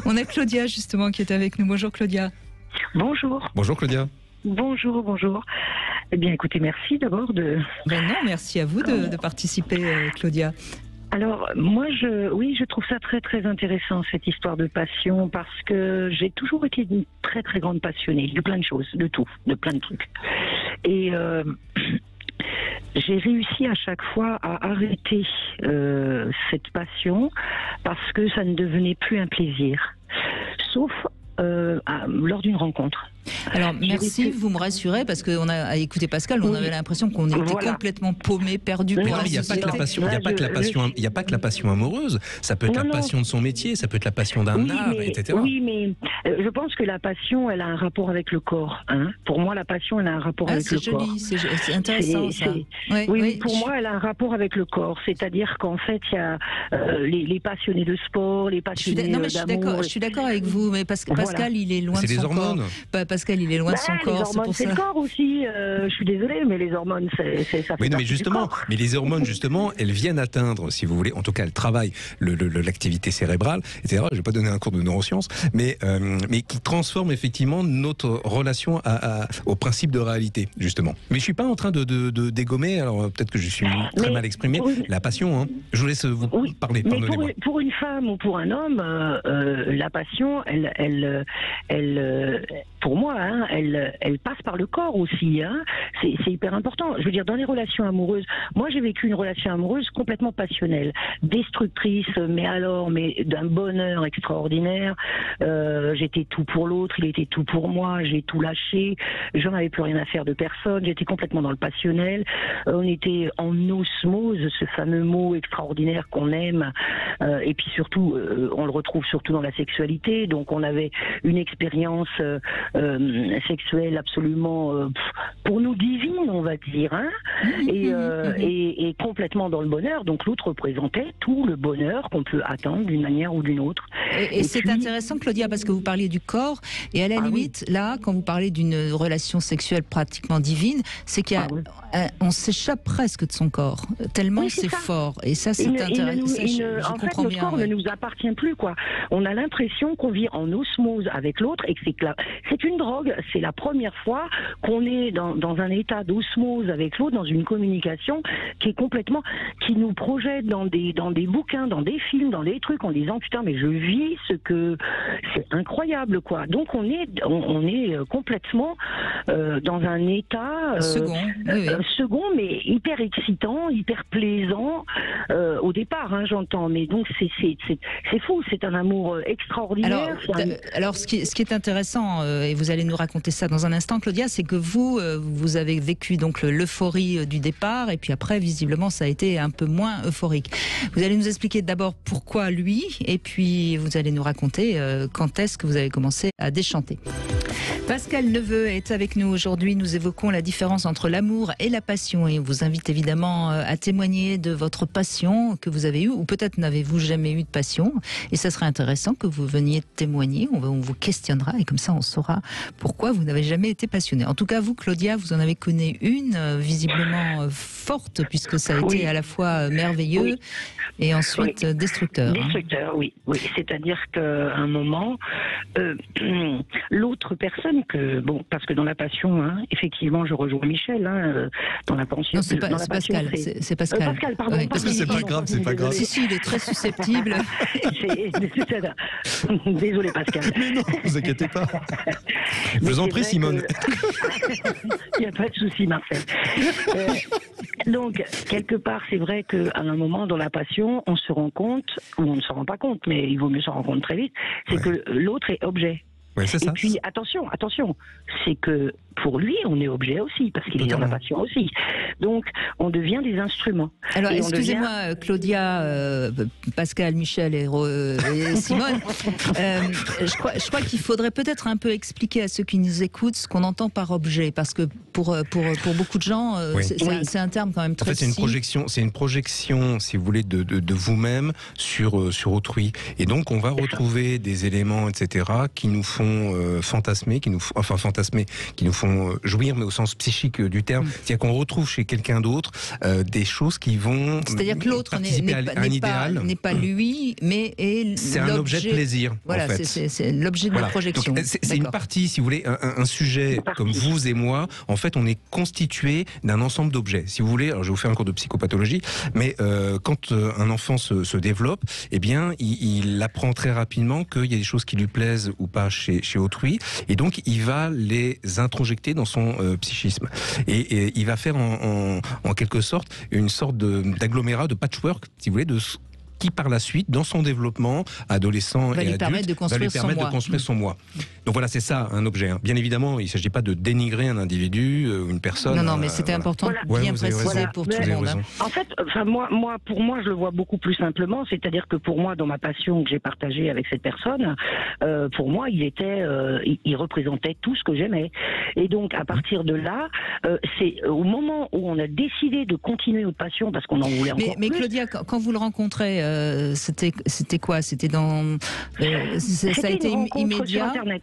On a Claudia justement qui est avec nous. Bonjour Claudia. Bonjour. Bonjour Claudia. Bonjour, bonjour. Eh bien, écoutez, merci d'abord de... Ben non, merci à vous de participer, Claudia. Alors, moi, je trouve ça très, très intéressant, cette histoire de passion, parce que j'ai toujours été une très, très grande passionnée de plein de choses, de tout, de plein de trucs. Et j'ai réussi à chaque fois à arrêter cette passion parce que ça ne devenait plus un plaisir, sauf lors d'une rencontre. Alors merci, vous me rassurez parce qu'on a écouté Pascal, on avait l'impression qu'on était complètement paumé, perdu pour la il n'y a pas que la passion, il n'y a pas que la passion amoureuse, ça peut être la passion de son métier, ça peut être la passion d'un art, etc. Oui, mais je pense que la passion, elle a un rapport avec le corps. Hein. Pour moi, la passion, elle a un rapport avec le corps. C'est joli, c'est intéressant ça. Oui, pour moi, elle a un rapport avec le corps. C'est-à-dire qu'en fait, il y a les passionnés de sport, les passionnés d'amour. Je suis d'accord avec vous, mais Pascal, il est loin de son corps. Pascal, il est loin de son corps, c'est pour ça. C'est le corps aussi. Je suis désolée, mais les hormones, ça fait mais justement, mais les hormones, justement, elles viennent atteindre, si vous voulez, en tout cas, elles travaillent l'activité cérébrale, etc. Je ne vais pas donner un cours de neurosciences, mais qui transforment effectivement notre relation au principe de réalité, justement. Mais je ne suis pas en train de dégommer, alors peut-être que je suis très mal exprimé, la passion. Hein. Je vous laisse vous parler, pardonnez-moi. Mais pour une femme ou pour un homme, la passion, elle pour moi, hein, elle passe par le corps aussi. Hein. C'est hyper important. Je veux dire, dans les relations amoureuses, moi j'ai vécu une relation amoureuse complètement passionnelle, destructrice, mais d'un bonheur extraordinaire. J'étais tout pour l'autre, il était tout pour moi, j'ai tout lâché, j'en avais plus rien à faire de personne, j'étais complètement dans le passionnel. On était en osmose, ce fameux mot extraordinaire qu'on aime, et puis surtout, on le retrouve surtout dans la sexualité. Donc on avait une expérience sexuelle absolument pour nous divine, on va dire, hein, et complètement dans le bonheur. Donc l'autre représentait tout le bonheur qu'on peut attendre d'une manière ou d'une autre. Et c'est intéressant, Claudia, parce que vous parliez du corps, et à la limite, là, quand vous parlez d'une relation sexuelle pratiquement divine, c'est qu'on s'échappe presque de son corps, tellement c'est fort. Et ça, c'est intéressant. En fait, notre corps ne nous appartient plus, quoi. On a l'impression qu'on vit en osmose avec l'autre, et que c'est une drogue. C'est la première fois qu'on est dans un état d'osmose avec l'autre, dans une communication qui nous projette dans des bouquins, dans des films, dans des trucs, en disant putain, mais je vis c'est incroyable, quoi. Donc on est complètement dans un état second, mais hyper excitant, hyper plaisant au départ, hein, j'entends. Mais donc c'est fou, c'est un amour extraordinaire. Alors ce qui est intéressant, et vous allez nous raconter ça dans un instant, Claudia, c'est que vous avez vécu donc l'euphorie du départ, et puis après, visiblement, ça a été un peu moins euphorique. Vous allez nous expliquer d'abord pourquoi lui, et puis vous allez nous raconter quand est-ce que vous avez commencé à déchanter. Pascal Neveu est avec nous aujourd'hui. Nous évoquons la différence entre l'amour et la passion, et on vous invite évidemment à témoigner de votre passion que vous avez eue, ou peut-être n'avez-vous jamais eu de passion, et ça serait intéressant que vous veniez témoigner. On vous questionnera, et comme ça on saura pourquoi vous n'avez jamais été passionné. En tout cas, vous, Claudia, vous en avez connu une visiblement forte, puisque ça a été à la fois merveilleux et ensuite destructeur. Destructeur, oui. C'est-à-dire qu'à un moment, l'autre personne parce que dans la passion, hein, effectivement, je rejoins Michel, hein, dans la pension. Non, c'est Pascal. C'est Pascal. Pascal, pardon. Oui, parce que c'est pas grave, c'est pas grave. Si, il est très susceptible. Désolé, Pascal. Mais non, vous inquiétez pas. Je vous en prie, Simone. Il n'y a pas de souci, Marcel. Donc, quelque part, c'est vrai qu'à un moment, dans la passion, on se rend compte, ou on ne se rend pas compte, mais il vaut mieux s'en rendre compte très vite, c'est que l'autre est objet. Oui, c'est ça. Et puis, attention, c'est que pour lui, on est objet aussi, parce qu'il est dans la passion aussi. Donc, on devient des instruments. Alors, excusez-moi, Claudia, Pascal, Michel et Simone, je crois qu'il faudrait peut-être un peu expliquer à ceux qui nous écoutent ce qu'on entend par objet, parce que pour beaucoup de gens, c'est un terme quand même très c'est une projection, si vous voulez, de vous-même sur autrui. Et donc, on va retrouver des éléments, etc., qui nous font font fantasmer, qui nous font jouir, mais au sens psychique du terme. C'est-à-dire qu'on retrouve chez quelqu'un d'autre des choses qui vont. C'est-à-dire que l'autre n'est pas lui, mais est c'est un objet de plaisir. Voilà, en fait. c'est l'objet de la projection. C'est une partie, si vous voulez, un sujet comme vous et moi. En fait, on est constitué d'un ensemble d'objets. Si vous voulez, alors je vais vous faire un cours de psychopathologie, mais quand un enfant se développe, eh bien, il apprend très rapidement qu'il y a des choses qui lui plaisent ou pas chez autrui, et donc il va les introjecter dans son psychisme. Et il va faire en quelque sorte une sorte d'agglomérat, de patchwork, si vous voulez, qui par la suite, dans son développement adolescent et adulte, va lui permettre de construire son moi. Donc voilà, c'est ça un objet. Bien évidemment, il ne s'agit pas de dénigrer un individu, une personne. Non, mais c'était important de bien préciser pour tout le monde. En fait, pour moi, je le vois beaucoup plus simplement. C'est-à-dire que pour moi, dans ma passion que j'ai partagée avec cette personne, pour moi, il représentait tout ce que j'aimais. Et donc, à partir de là, c'est au moment où on a décidé de continuer notre passion, parce qu'on en voulait encore plus. Mais Claudia, quand vous le rencontrez, c'était quoi? C'était dans... ça a été immédiat sur Internet.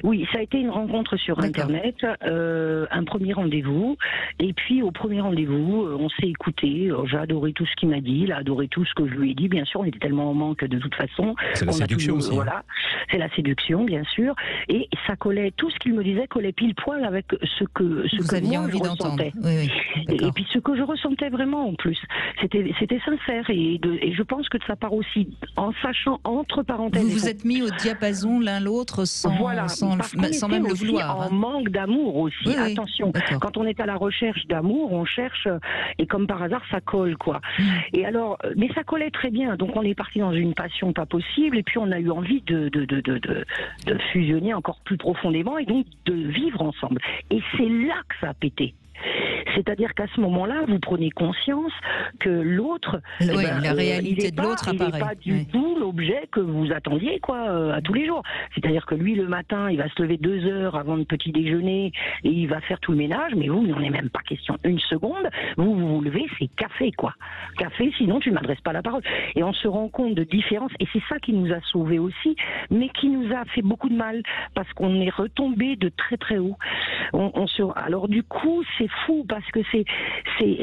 Oui, ça a été une rencontre sur Internet, un premier rendez-vous, et puis au premier rendez-vous, on s'est écouté, j'ai adoré tout ce qu'il m'a dit, il a adoré tout ce que je lui ai dit, bien sûr, on était tellement en manque de toute façon. C'est la séduction aussi. Voilà, c'est la séduction, bien sûr, et ça collait, tout ce qu'il me disait collait pile poil avec ce que moi je ressentais. Oui, et puis ce que je ressentais vraiment en plus, c'était sincère, et je pense que de sa part aussi, en sachant entre parenthèses... Vous vous êtes mis au diapason l'un l'autre sans même le vouloir. En manque d'amour aussi. Oui, attention, quand on est à la recherche d'amour, on cherche, et comme par hasard, ça colle, quoi. Et alors, mais ça collait très bien. Donc on est parti dans une passion pas possible, et puis on a eu envie de fusionner encore plus profondément, et donc de vivre ensemble. Et c'est là que ça a pété. C'est-à-dire qu'à ce moment-là, vous prenez conscience que l'autre, la réalité de l'autre apparaît. Il n'est pas du tout l'objet que vous attendiez, quoi, à tous les jours. C'est-à-dire que lui, le matin, il va se lever 2 heures avant le petit déjeuner et il va faire tout le ménage, mais vous, il n'en est même pas question une seconde. Vous levez, c'est café, quoi. Café, sinon tu ne m'adresses pas la parole. Et on se rend compte de différences, et c'est ça qui nous a sauvés aussi, mais qui nous a fait beaucoup de mal, parce qu'on est retombé de très très haut. Alors du coup, c'est fou, parce que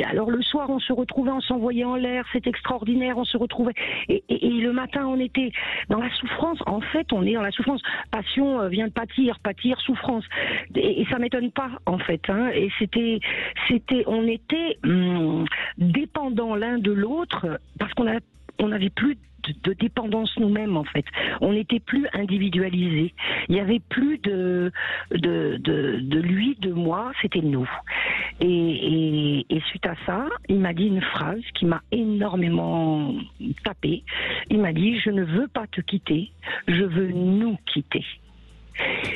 alors le soir on se retrouvait, on s'envoyait en l'air, c'est extraordinaire, on se retrouvait, et le matin on était dans la souffrance. En fait, on est dans la souffrance. Passion vient de pâtir, souffrance, et ça m'étonne pas, en fait, hein. Et on était dépendants l'un de l'autre, parce qu'on n'avait plus de dépendance nous-mêmes, en fait. On n'était plus individualisés. Il n'y avait plus de lui, de moi, c'était nous. Et suite à ça, il m'a dit une phrase qui m'a énormément tapé. Il m'a dit: je ne veux pas te quitter, je veux nous quitter.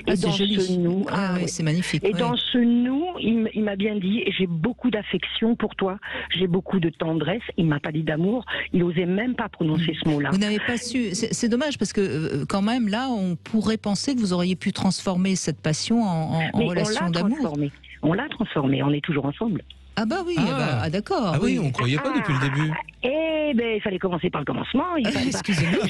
Et dans ce nous, c'est magnifique. Et dans ce nous, il m'a bien dit: j'ai beaucoup d'affection pour toi, j'ai beaucoup de tendresse. Il m'a pas dit d'amour, il osait même pas prononcer ce mot-là. Vous n'avez pas su. C'est dommage, parce que quand même là, on pourrait penser que vous auriez pu transformer cette passion en relation d'amour. On l'a transformé, on est toujours ensemble. Ah bah oui, d'accord. Ah oui, on ne croyait pas depuis le début. Eh ben, il fallait commencer par le commencement. Excusez-moi.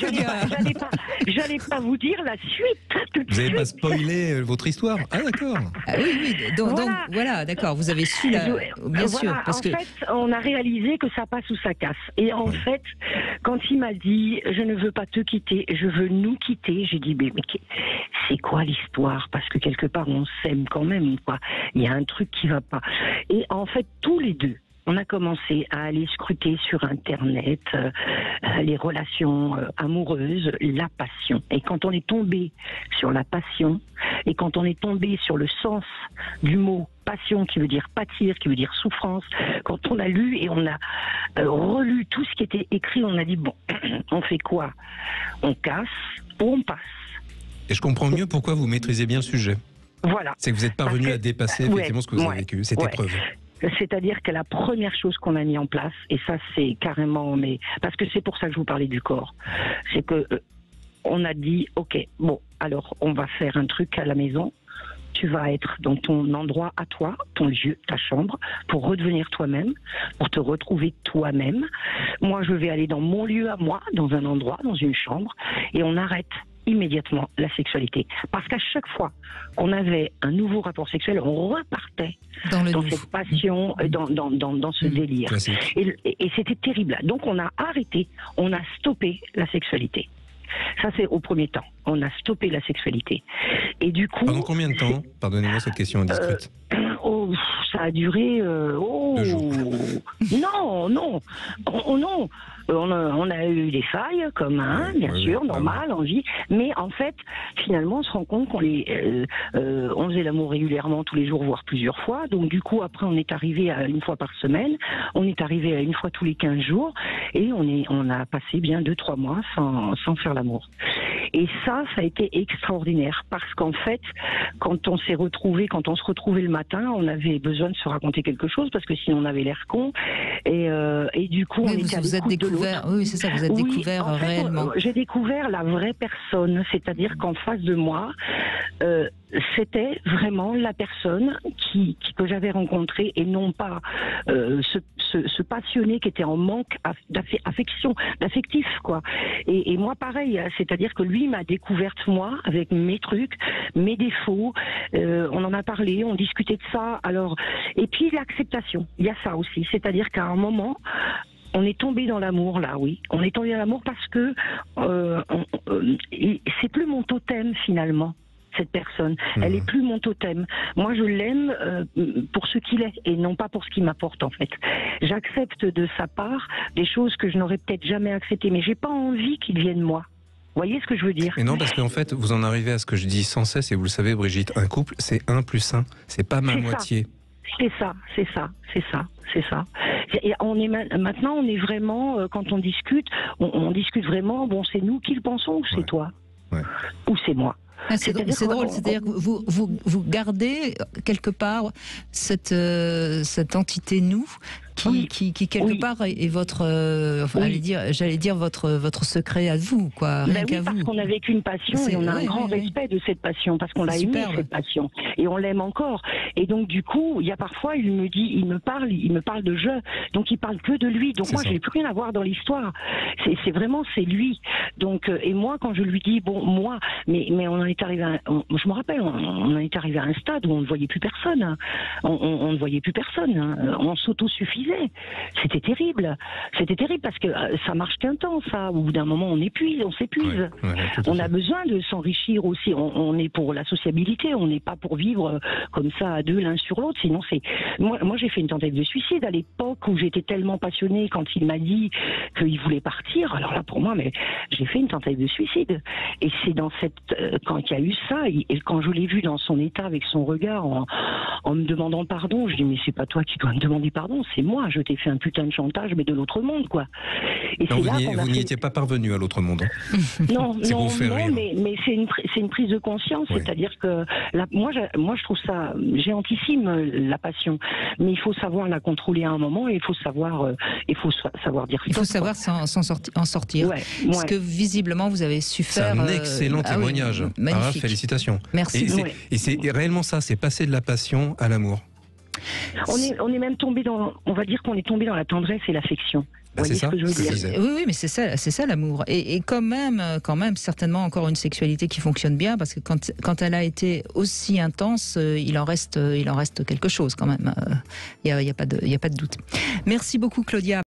J'allais pas vous dire la suite. Vous n'avez pas spoilé votre histoire. Ah d'accord. Ah, oui. Donc voilà, d'accord. Vous avez su bien sûr. Parce en fait, on a réalisé que ça passe ou ça casse. Et en fait, quand il m'a dit: je ne veux pas te quitter, je veux nous quitter, j'ai dit: mais c'est quoi l'histoire? Parce que quelque part, on s'aime quand même, quoi. Il y a un truc qui va pas. Et en fait, tous les deux, on a commencé à aller scruter sur Internet les relations amoureuses, la passion. Et quand on est tombé sur la passion, et quand on est tombé sur le sens du mot passion, qui veut dire pâtir, qui veut dire souffrance, quand on a lu et on a relu tout ce qui était écrit, on a dit: bon, on fait quoi? On casse ou on passe? Et je comprends mieux pourquoi vous maîtrisez bien le sujet. Voilà. C'est que vous êtes parvenu à dépasser effectivement ce que vous avez vécu, cette épreuve. C'est-à-dire que la première chose qu'on a mis en place, et ça c'est carrément, parce que c'est pour ça que je vous parlais du corps, c'est que on a dit: ok, bon, alors on va faire un truc à la maison. Tu vas être dans ton endroit à toi, ton lieu, ta chambre, pour redevenir toi-même, pour te retrouver toi-même. Moi, je vais aller dans mon lieu à moi, dans un endroit, dans une chambre, et on arrête immédiatement la sexualité. Parce qu'à chaque fois qu'on avait un nouveau rapport sexuel, on repartait dans cette passion, dans ce délire. Et c'était terrible. Donc on a arrêté, on a stoppé la sexualité. Ça, c'est au premier temps. On a stoppé la sexualité. Et du coup... Pendant combien de temps? Pardonnez-moi cette question indiscrète. Ça a duré... 2 jours. Non, non. Non. On a eu des failles, comme bien sûr, normal, en vie. Mais en fait, finalement, on se rend compte qu'on on faisait l'amour régulièrement tous les jours, voire plusieurs fois. Donc du coup, après, on est arrivé à 1 fois par semaine. On est arrivé à 1 fois tous les 15 jours. Et on a passé bien 2-3 mois sans faire l'amour. Et ça a été extraordinaire. Parce qu'en fait, quand on se retrouvait le matin, on avait besoin de se raconter quelque chose, parce que sinon on avait l'air con. Et du coup, on était à l'écoute de l'autre. Oui, c'est ça, vous êtes découvert en fait, réellement. J'ai découvert la vraie personne, c'est-à-dire qu'en face de moi, c'était vraiment la personne que j'avais rencontrée, et non pas ce passionné qui était en manque d'affectif, quoi. Et moi, pareil, c'est-à-dire que lui m'a découverte, moi, avec mes trucs, mes défauts. On en a parlé, on discutait de ça. Alors, et puis l'acceptation, il y a ça aussi, c'est-à-dire qu'à un moment, on est tombé dans l'amour, là, oui. On est tombé dans l'amour parce que c'est plus mon totem, finalement, cette personne. Elle est plus mon totem. Moi, je l'aime pour ce qu'il est, et non pas pour ce qu'il m'apporte, en fait. J'accepte de sa part des choses que je n'aurais peut-être jamais acceptées, mais j'ai pas envie qu'il vienne moi. Vous voyez ce que je veux dire? Mais non, parce qu'en fait, vous en arrivez à ce que je dis sans cesse, et vous le savez, Brigitte, un couple, c'est 1 + 1. C'est pas ma moitié. C'est ça. Et maintenant, on est vraiment, quand on discute vraiment, bon, c'est nous qui le pensons, ou c'est toi, ou c'est moi. C'est drôle, c'est-à-dire que vous gardez quelque part cette entité nous qui quelque part est votre, j'allais dire votre secret à vous, quoi, rien qu'à vous. Parce qu'on a vécu une passion, et on a un grand respect de cette passion, parce qu'on l'a aimé, cette passion, et on l'aime encore. Et donc du coup, il y a parfois, il me parle de je, donc il parle que de lui. Donc moi, j'ai plus rien à voir dans l'histoire. C'est lui. Donc et moi, quand je lui dis moi, mais on en est arrivé je me rappelle, on en est arrivé à un stade où on ne voyait plus personne. On ne voyait plus personne. On s'autosuffisait. C'était terrible parce que ça marche qu'un temps, ça. Au bout d'un moment, on s'épuise. On a besoin de s'enrichir aussi. On est pour la sociabilité, on n'est pas pour vivre comme ça à deux l'un sur l'autre. Sinon, moi, j'ai fait une tentative de suicide à l'époque où j'étais tellement passionnée quand il m'a dit qu'il voulait partir. Alors là, pour moi, j'ai fait une tentative de suicide. Et c'est dans quand il y a eu ça, et quand je l'ai vu dans son état avec son regard en me demandant pardon, je dis mais c'est pas toi qui dois me demander pardon, c'est moi. Je t'ai fait un putain de chantage, mais de l'autre monde, quoi. Et non, vous n'y étiez pas parvenu à l'autre monde. Non, mais c'est une prise de conscience, c'est-à-dire que moi je trouve ça géantissime, la passion, mais il faut savoir la contrôler à un moment, et il faut savoir dire. Il faut savoir en sortir. Ce que visiblement vous avez su faire. C'est un excellent témoignage. Magnifique. Félicitations. Merci. Et c'est réellement ça, c'est passer de la passion à l'amour. On est même tombé on va dire qu'on est tombé dans la tendresse et l'affection. C'est ça, oui, mais c'est ça l'amour. Et quand même, certainement encore une sexualité qui fonctionne bien, parce que quand elle a été aussi intense, il en reste quelque chose quand même. Il y a pas de doute. Merci beaucoup, Claudia.